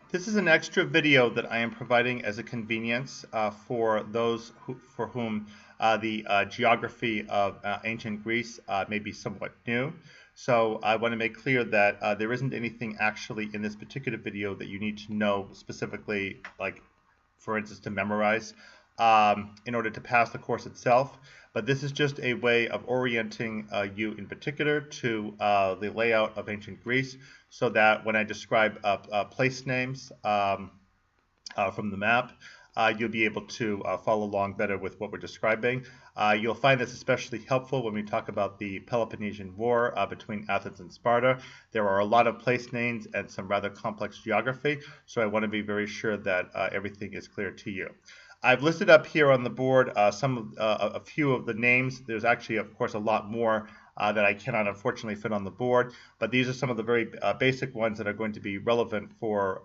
This is an extra video that I am providing as a convenience for those for whom the geography of ancient Greece may be somewhat new. So I want to make clear that there isn't anything actually in this particular video that you need to know specifically, like for instance, to memorize in order to pass the course itself. But this is just a way of orienting you in particular to the layout of ancient Greece, so that when I describe place names from the map, you'll be able to follow along better with what we're describing. You'll find this especially helpful when we talk about the Peloponnesian War between Athens and Sparta. There are a lot of place names and some rather complex geography, so I want to be very sure that everything is clear to you. I've listed up here on the board a few of the names. There's actually, of course, a lot more that I cannot unfortunately fit on the board, but these are some of the very basic ones that are going to be relevant for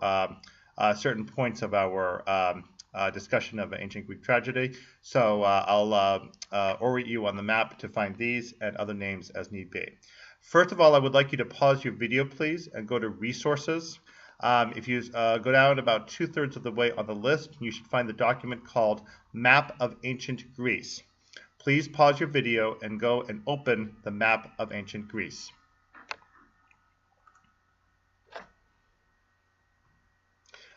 certain points of our discussion of ancient Greek tragedy. So I'll orient you on the map to find these and other names as need be. First of all, I would like you to pause your video, please, and go to Resources. If you go down about 2/3 of the way on the list, you should find the document called Map of Ancient Greece. Please pause your video and go and open the Map of Ancient Greece.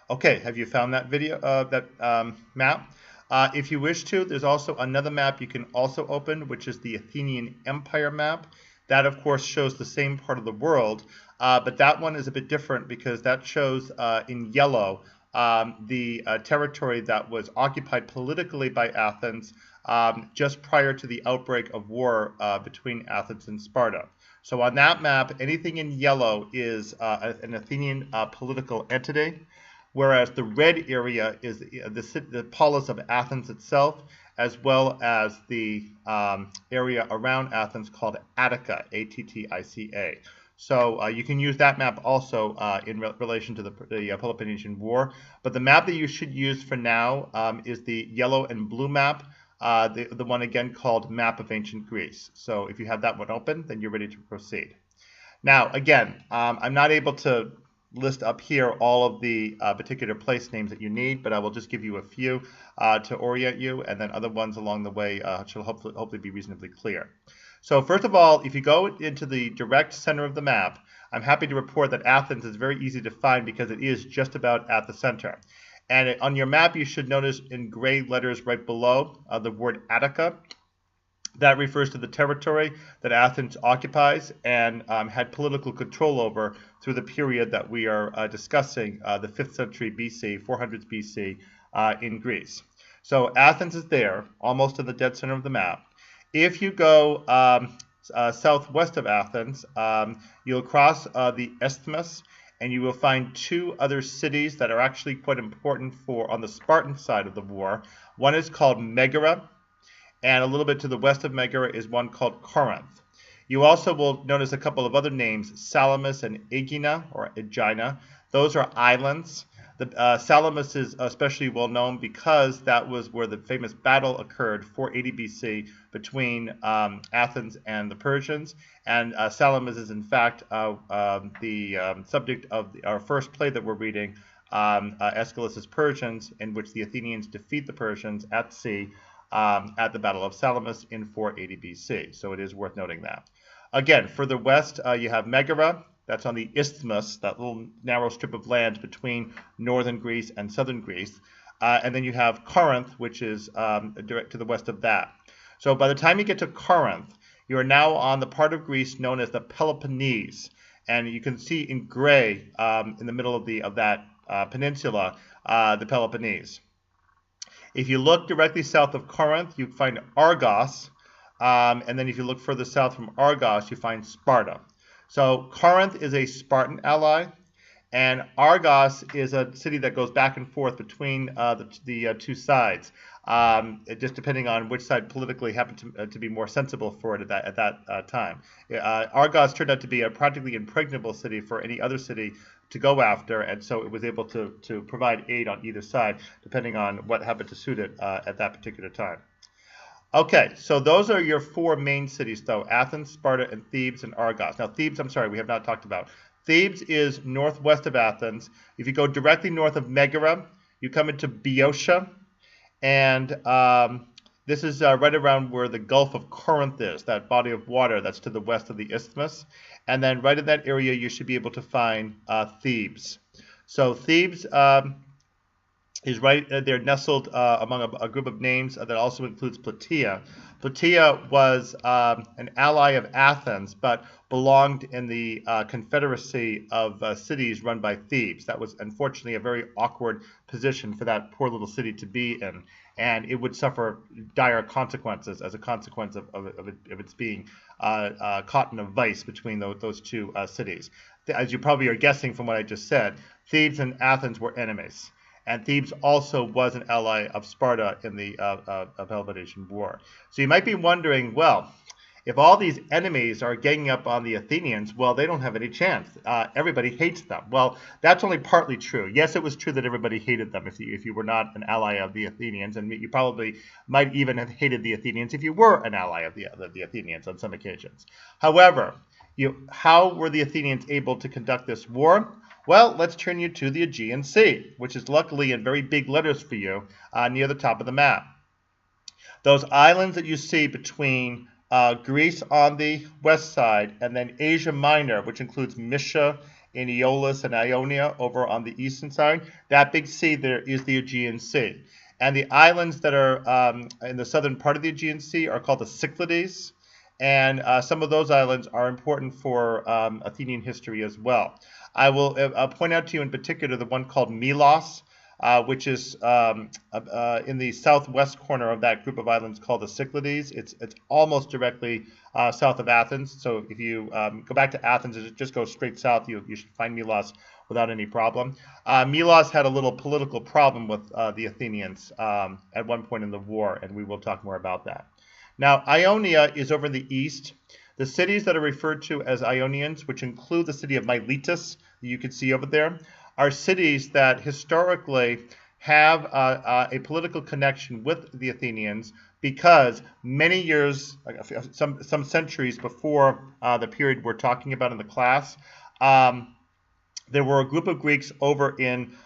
Okay, have you found that video, map? If you wish to, there's also another map you can also open, which is the Athenian Empire map. That, of course, shows the same part of the world, but that one is a bit different because that shows in yellow the territory that was occupied politically by Athens just prior to the outbreak of war between Athens and Sparta. So on that map, anything in yellow is an Athenian political entity, whereas the red area is the polis of Athens itself, as well as the area around Athens called Attica, A-T-T-I-C-A. So you can use that map also in relation to the Peloponnesian War. But the map that you should use for now is the yellow and blue map, the one again called Map of Ancient Greece. So if you have that one open, then you're ready to proceed. Now, again, I'm not able to list up here all of the particular place names that you need, but I will just give you a few to orient you, and then other ones along the way shall hopefully be reasonably clear. So first of all, if you go into the direct center of the map, I'm happy to report that Athens is very easy to find because it is just about at the center. And on your map, you should notice in gray letters right below the word Attica. That refers to the territory that Athens occupies and had political control over through the period that we are discussing, the 5th century BC, 400s BC in Greece. So Athens is there, almost in the dead center of the map. If you go southwest of Athens, you'll cross the Isthmus, and you will find two other cities that are actually quite important on the Spartan side of the war. One is called Megara, and a little bit to the west of Megara is one called Corinth. You also will notice a couple of other names, Salamis and Aegina, or Aegina. Those are islands. Salamis is especially well known because that was where the famous battle occurred, 480 BC, between Athens and the Persians. And Salamis is in fact the subject of our first play that we're reading, Aeschylus's Persians, in which the Athenians defeat the Persians at sea at the Battle of Salamis in 480 BC. So it is worth noting that. Again, further west, you have Megara. That's on the Isthmus, that little narrow strip of land between northern Greece and southern Greece. And then you have Corinth, which is direct to the west of that. So by the time you get to Corinth, you are now on the part of Greece known as the Peloponnese. And you can see in gray in the middle of that peninsula, the Peloponnese. If you look directly south of Corinth, you find Argos. And then if you look further south from Argos, you find Sparta. So Corinth is a Spartan ally, and Argos is a city that goes back and forth between the two sides, just depending on which side politically happened to be more sensible for it at that time. Argos turned out to be a practically impregnable city for any other city to go after, and so it was able to provide aid on either side, depending on what happened to suit it at that particular time. Okay, so those are your four main cities, though: Athens, Sparta, and Thebes, and Argos. Now, Thebes, I'm sorry, we have not talked about. Thebes is northwest of Athens. If you go directly north of Megara, you come into Boeotia, and this is right around where the Gulf of Corinth is, that body of water that's to the west of the isthmus. And then right in that area, you should be able to find Thebes. So Thebes is right there, nestled among a group of names that also includes Plataea. Plataea was an ally of Athens, but belonged in the confederacy of cities run by Thebes. That was unfortunately a very awkward position for that poor little city to be in, and it would suffer dire consequences as a consequence of its being caught in a vice between those two cities. As you probably are guessing from what I just said, Thebes and Athens were enemies. And Thebes also was an ally of Sparta in the Peloponnesian War. So you might be wondering, well, if all these enemies are ganging up on the Athenians, well, they don't have any chance. Everybody hates them. Well, that's only partly true. Yes, it was true that everybody hated them if you were not an ally of the Athenians, and you probably might even have hated the Athenians if you were an ally of the Athenians on some occasions. However, how were the Athenians able to conduct this war? Well, let's turn you to the Aegean Sea, which is luckily in very big letters for you near the top of the map. Those islands that you see between Greece on the west side and then Asia Minor, which includes Mysia and Aeolus and Ionia over on the eastern side, that big sea there is the Aegean Sea. And the islands that are in the southern part of the Aegean Sea are called the Cyclades. And some of those islands are important for Athenian history as well. I will point out to you in particular the one called Milos, which is in the southwest corner of that group of islands called the Cyclades. It's almost directly south of Athens. So if you go back to Athens and just go straight south, you should find Milos without any problem. Milos had a little political problem with the Athenians at one point in the war, and we will talk more about that. Now, Ionia is over in the east. The cities that are referred to as Ionians, which include the city of Miletus, that you can see over there, are cities that historically have a political connection with the Athenians because many years, some centuries before the period we're talking about in the class, there were a group of Greeks over in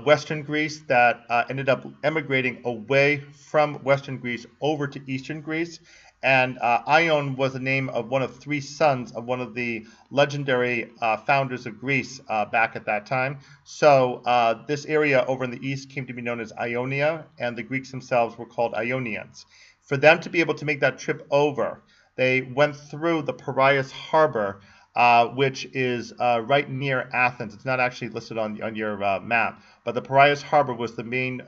Western Greece that ended up emigrating away from Western Greece over to Eastern Greece. And Ion was the name of one of three sons of one of the legendary founders of Greece back at that time. So this area over in the east came to be known as Ionia, and the Greeks themselves were called Ionians. For them to be able to make that trip over, they went through the Piraeus Harbor, which is right near Athens. It's not actually listed on your map, but the Piraeus Harbor was the main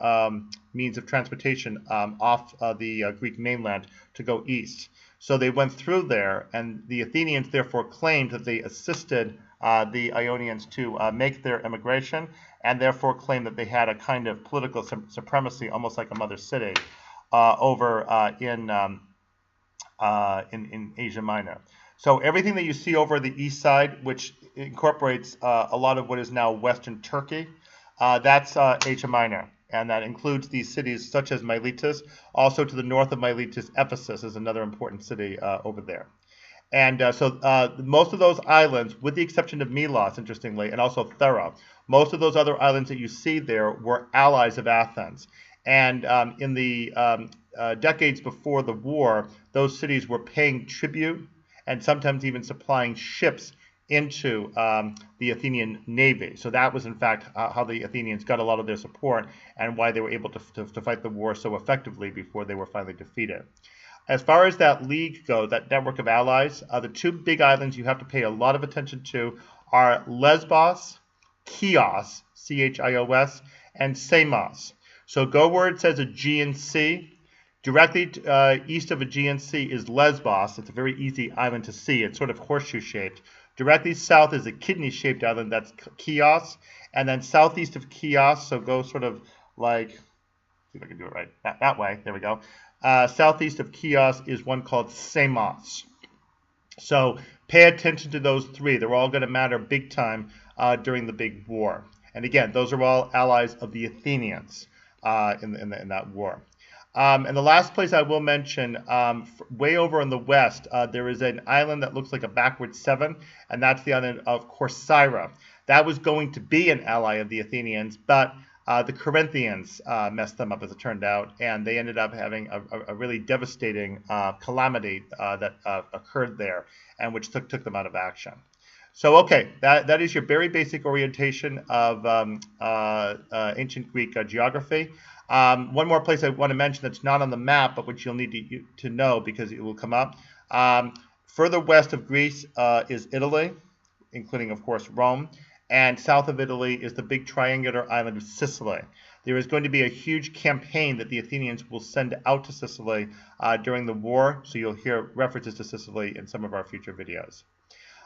means of transportation off the Greek mainland to go east. So they went through there, and the Athenians therefore claimed that they assisted the Ionians to make their immigration, and therefore claimed that they had a kind of political supremacy, almost like a mother city, over in Asia Minor. So everything that you see over the east side, which incorporates a lot of what is now Western Turkey, that's Asia Minor. And that includes these cities such as Miletus. Also to the north of Miletus, Ephesus is another important city over there. And so most of those islands, with the exception of Milos, interestingly, and also Thera, most of those other islands that you see there were allies of Athens. And in the decades before the war, those cities were paying tribute and sometimes even supplying ships into the Athenian navy. So that was, in fact, how the Athenians got a lot of their support and why they were able to fight the war so effectively before they were finally defeated. As far as that league goes, that network of allies, the two big islands you have to pay a lot of attention to are Lesbos, Chios, C-H-I-O-S, and Samos. So go where it says Aegean Sea. Directly east of Aegean Sea is Lesbos. It's a very easy island to see. It's sort of horseshoe-shaped. Directly south is a kidney-shaped island. That's Chios. And then southeast of Chios, so go sort of like, see if I can do it right, that way. There we go. Southeast of Chios is one called Samos. So pay attention to those three. They're all going to matter big time during the big war. And again, those are all allies of the Athenians in that war. And the last place I will mention, way over in the west, there is an island that looks like a backward 7, and that's the island of Corcyra. That was going to be an ally of the Athenians, but the Corinthians messed them up, as it turned out, and they ended up having a really devastating calamity that occurred there, and which took them out of action. So, okay, that is your very basic orientation of ancient Greek geography. One more place I want to mention that's not on the map, but which you'll need to know because it will come up. Further west of Greece is Italy, including, of course, Rome. And south of Italy is the big triangular island of Sicily. There is going to be a huge campaign that the Athenians will send out to Sicily during the war, so you'll hear references to Sicily in some of our future videos.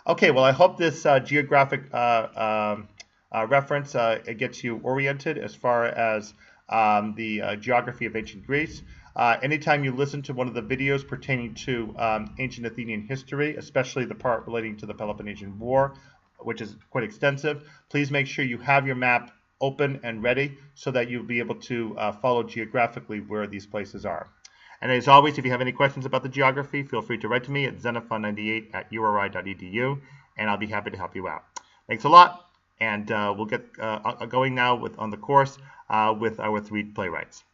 Okay, well, I hope this geographic reference gets you oriented as far as the geography of ancient Greece. Anytime you listen to one of the videos pertaining to ancient Athenian history, especially the part relating to the Peloponnesian War, which is quite extensive, please make sure you have your map open and ready so that you'll be able to follow geographically where these places are. And as always, if you have any questions about the geography, feel free to write to me at xenophon98@uri.edu, and I'll be happy to help you out. Thanks a lot, and we'll get going now on the course with our 3 playwrights.